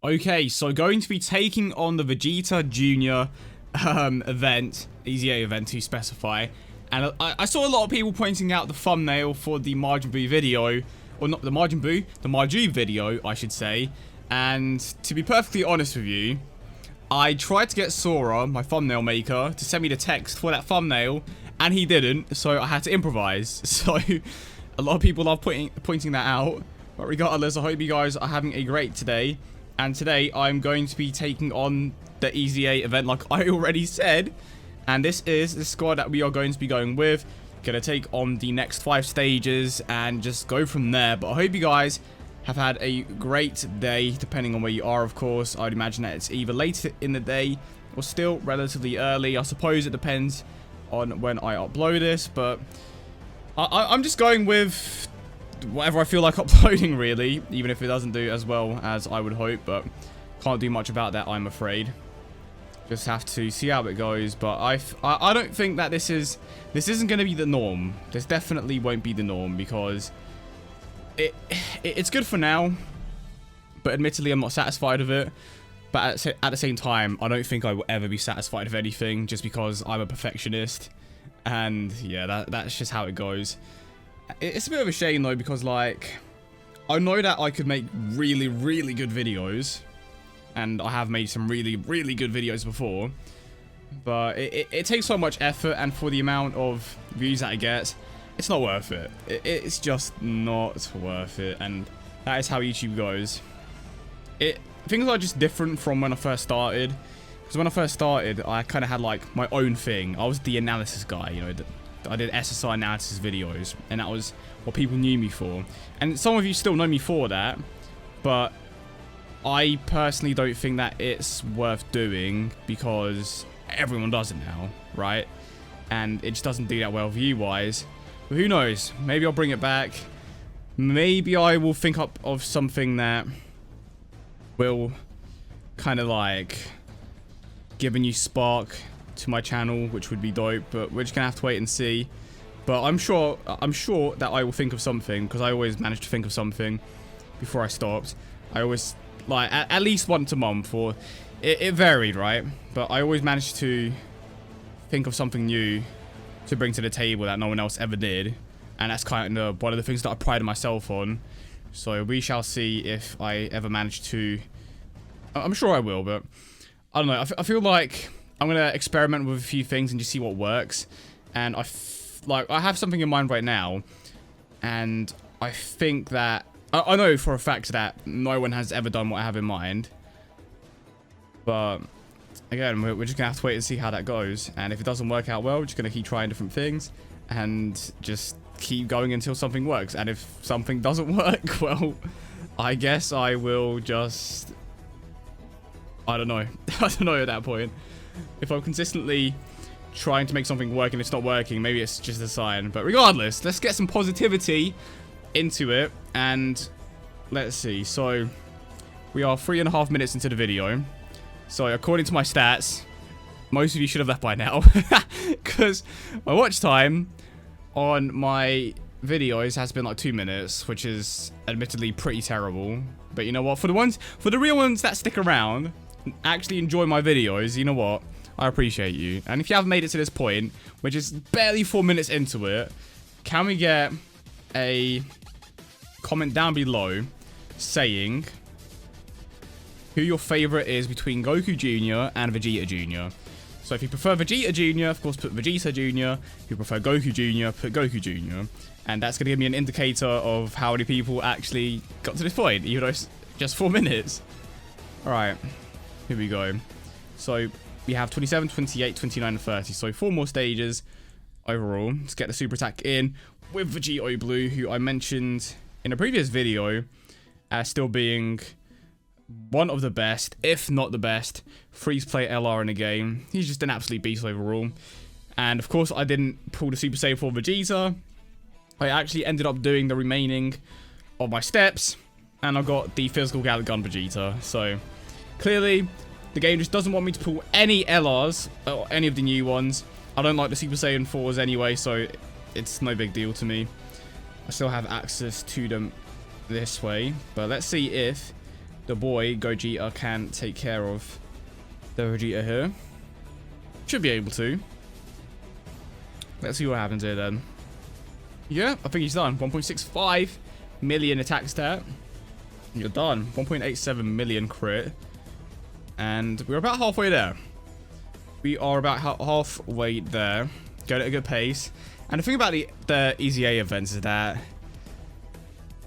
Okay, so going to be taking on the Vegeta Jr. Event, EZA event to specify. And I saw a lot of people pointing out the thumbnail for the Majin Buu video, or not the Majin Buu, the Maju video, I should say. And to be perfectly honest with you, I tried to get Sora, my thumbnail maker, to send me the text for that thumbnail, and he didn't, so I had to improvise. So a lot of people love pointing that out. But regardless, I hope you guys are having a great day. And today I'm going to be taking on the EZA event like I already said. And this is the squad that we are going to be going with. Gonna take on the next 5 stages and just go from there. But I hope you guys have had a great day, depending on where you are, of course. I'd imagine that it's either late in the day or still relatively early. I suppose it depends on when I upload this, but I'm just going with whatever I feel like uploading, really, even if it doesn't do as well as I would hope, but can't do much about that, I'm afraid. Just have to see how it goes, but I don't think that this isn't going to be the norm. This definitely won't be the norm, because it's good for now, but admittedly I'm not satisfied with it. But at the same time, I don't think I will ever be satisfied with anything, just because I'm a perfectionist, and yeah, that's just how it goes. It's a bit of a shame though, because like, I know that I could make really, really good videos, and I have made some really, really good videos before, but it takes so much effort, and for the amount of views that I get, it's not worth it. It's just not worth it, and that is how YouTube goes. Things are just different from when I first started, because when I first started, I kind of had like my own thing. I was the analysis guy, you know. I did SSI analysis videos, and that was what people knew me for. And some of you still know me for that, but I personally don't think that it's worth doing, because everyone does it now, right? And it just doesn't do that well view-wise. But who knows? Maybe I'll bring it back. Maybe I will think up of something that will kind of like give a new spark to my channel, which would be dope, but we're just gonna have to wait and see. But I'm sure that I will think of something, because I always managed to think of something before I stopped. I always, like, at least once a month, or it varied, right? But I always managed to think of something new to bring to the table that no one else ever did, and that's kind of one of the things that I pride myself on. So we shall see if I ever manage to. I'm sure I will, but I don't know. I feel like I'm gonna experiment with a few things and just see what works. And I have something in mind right now, and I think that I know for a fact that no one has ever done what I have in mind. But again, we're just gonna have to wait and see how that goes. And if it doesn't work out well, we're just gonna keep trying different things and just keep going until something works. And if something doesn't work, well, I guess I will just, I don't know. I don't know at that point. If I'm consistently trying to make something work and it's not working, maybe it's just a sign. But regardless, let's get some positivity into it. And let's see. So we are 3.5 minutes into the video. So according to my stats, most of you should have left by now, because my watch time on my videos has been like 2 minutes, which is admittedly pretty terrible. But you know what? For the real ones that stick around, actually enjoy my videos, you know what? I appreciate you. And if you haven't made it to this point, which is barely 4 minutes into it, can we get a comment down below saying who your favorite is between Goku Jr. and Vegeta Jr. So if you prefer Vegeta Jr., of course, put Vegeta Jr. If you prefer Goku Jr., put Goku Jr. And that's going to give me an indicator of how many people actually got to this point, even though it's just 4 minutes. Alright, here we go. So we have 27, 28, 29, and 30. So 4 more stages overall. Let's get the super attack in with Vegeta Blue, who I mentioned in a previous video as still being one of the best, if not the best, freeze play LR in the game. He's just an absolute beast overall. And of course, I didn't pull the Super Saiyan for Vegeta. I actually ended up doing the remaining of my steps, and I got the physical Gather Gun Vegeta. So clearly, the game just doesn't want me to pull any LRs, or any of the new ones. I don't like the Super Saiyan 4s anyway, so it's no big deal to me. I still have access to them this way, but let's see if the boy Gogeta can take care of the Vegeta here. Should be able to. Let's see what happens here then. Yeah, I think he's done. 1.65 million attack stat. You're done. 1.87 million crit. And we're about halfway there. We are about halfway there. Going at a good pace. And the thing about the EZA events is that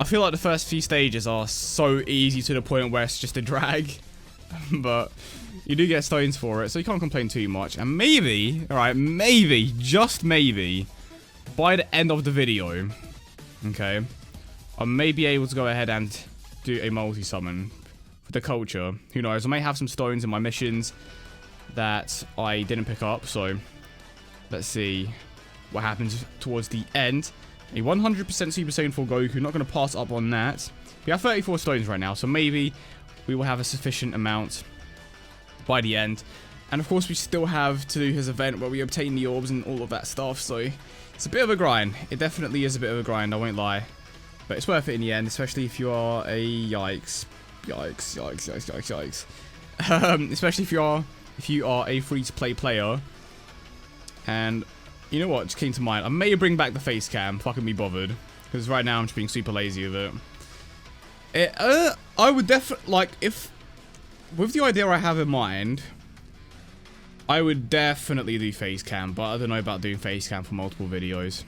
I feel like the first few stages are so easy to the point where it's just a drag. But you do get stones for it, so you can't complain too much. And maybe, alright, maybe, just maybe, by the end of the video, okay, I may be able to go ahead and do a multi-summon for the culture. Who knows, I may have some stones in my missions that I didn't pick up, so let's see what happens towards the end. A 100% Super Saiyan 4 Goku, not going to pass up on that. We have 34 stones right now, so maybe we will have a sufficient amount by the end. And of course, we still have to do his event where we obtain the orbs and all of that stuff, so it's a bit of a grind. It definitely is a bit of a grind, I won't lie. But it's worth it in the end, especially if you are a yikes. Especially if you are a free-to-play player. And you know what just came to mind? I may bring back the face cam, fucking be bothered. Because right now I'm just being super lazy with it. I would definitely, like, if, with the idea I have in mind, I would definitely do face cam, but I don't know about doing face cam for multiple videos.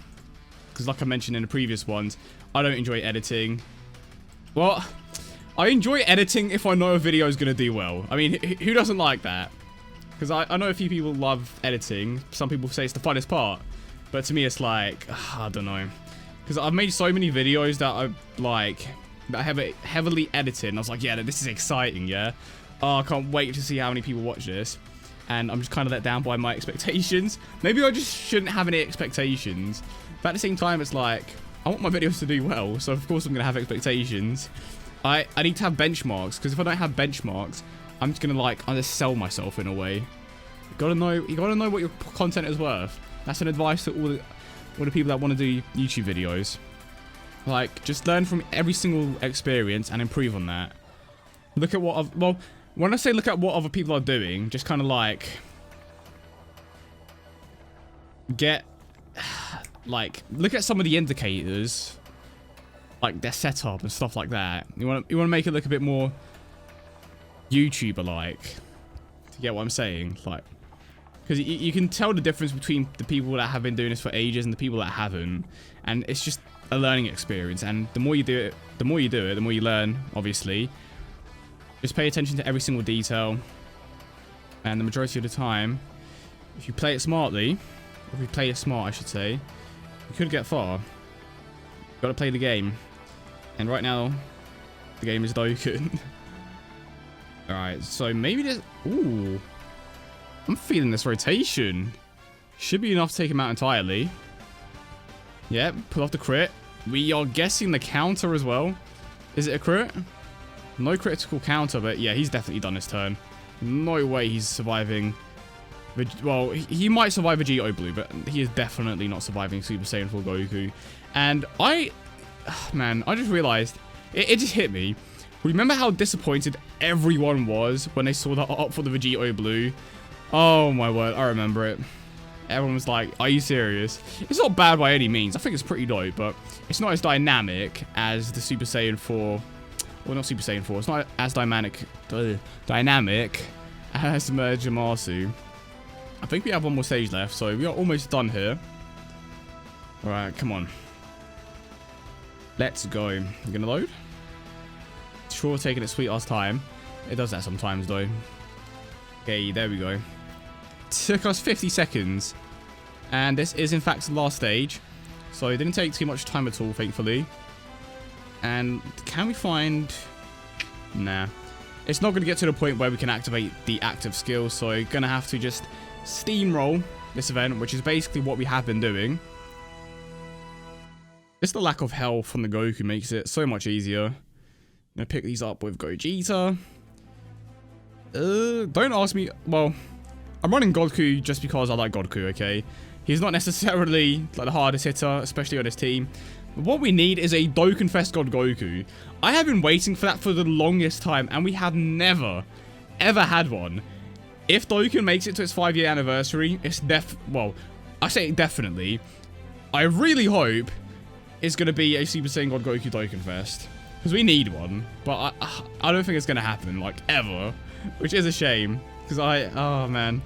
Because like I mentioned in the previous ones, I don't enjoy editing. Well, I enjoy editing if I know a video is going to do well. I mean, who doesn't like that? Because I know a few people love editing. Some people say it's the funnest part. But to me, it's like, I don't know. Because I've made so many videos that I like, that I have it heavily edited. And I was like, yeah, this is exciting, yeah? Oh, I can't wait to see how many people watch this. And I'm just kind of let down by my expectations. Maybe I just shouldn't have any expectations. But at the same time, it's like, I want my videos to do well. So of course I'm going to have expectations. I need to have benchmarks. Because if I don't have benchmarks, I'm just gonna like undersell myself in a way. You gotta know what your content is worth. That's an advice to all the people that want to do YouTube videos. Like, just learn from every single experience and improve on that. Look at what well, when I say look at what other people are doing, just kind of like get like look at some of the indicators, like their setup and stuff like that. You want to make it look a bit more YouTuber-like, to get what I'm saying, like, because you can tell the difference between the people that have been doing this for ages and the people that haven't, and it's just a learning experience. And the more you do it, the more you learn. Obviously, just pay attention to every single detail, and the majority of the time, if you play it smartly, or if you play it smart, I should say, you could get far. You've got to play the game, and right now, the game is Dokkan. Alright, so maybe this... Ooh. I'm feeling this rotation. Should be enough to take him out entirely. Yep, pull off the crit. We are guessing the counter as well. Is it a crit? No critical counter, but yeah, he's definitely done his turn. No way he's surviving. Well, he might survive Vegeta Blue, but he is definitely not surviving Super Saiyan 4 Goku. And man, I just realized, it just hit me. Remember how disappointed everyone was when they saw the art for the Vegeta Blue? Oh my word, I remember it. Everyone was like, are you serious? It's not bad by any means. I think it's pretty dope, but it's not as dynamic as the Super Saiyan 4. Well, not Super Saiyan 4. It's not as dynamic as Mergemasu. I think we have one more stage left, so we are almost done here. Alright, come on. Let's go. You gonna load? Sure, taking its sweet ass time. It does that sometimes though. Okay, there we go. Took us 50 seconds. And this is in fact the last stage. So it didn't take too much time at all, thankfully. And can we find... Nah. It's not going to get to the point where we can activate the active skill. So we're going to have to just steamroll this event, which is basically what we have been doing. Just the lack of health from the Goku makes it so much easier. I'm going to pick these up with Gogeta. Don't ask me... Well, I'm running Goku just because I like Goku, okay? He's not necessarily like the hardest hitter, especially on his team. What we need is a Dokkan Fest God Goku. I have been waiting for that for the longest time, and we have never, ever had one. If Dokkan makes it to its 5-year anniversary, it's well, I say definitely. I really hope it's going to be a Super Saiyan God Goku Dokkan Fest. Because we need one. But I don't think it's going to happen, like, ever. Which is a shame. Because oh man.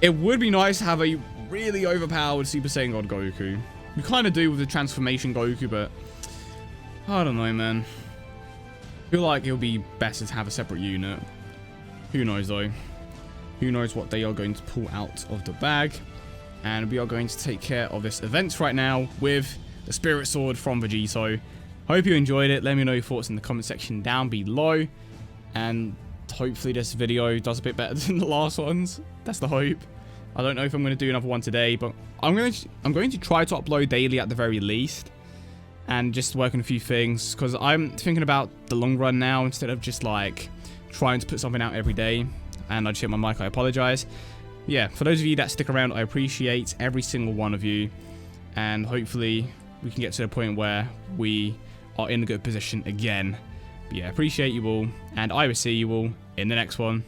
It would be nice to have a really overpowered Super Saiyan God Goku. We kind of do with the Transformation Goku, but I don't know, man. I feel like it would be better to have a separate unit. Who knows, though? Who knows what they are going to pull out of the bag. And we are going to take care of this event right now with the Spirit Sword from Vegeta. Hope you enjoyed it. Let me know your thoughts in the comment section down below. And hopefully this video does a bit better than the last ones. That's the hope. I don't know if I'm going to do another one today, but I'm going to try to upload daily at the very least. And just work on a few things. Because I'm thinking about the long run now instead of just like trying to put something out every day. And I just hit my mic, I apologize. Yeah, for those of you that stick around, I appreciate every single one of you. And hopefully we can get to the point where we are in a good position again. But yeah, appreciate you all. And I will see you all in the next one.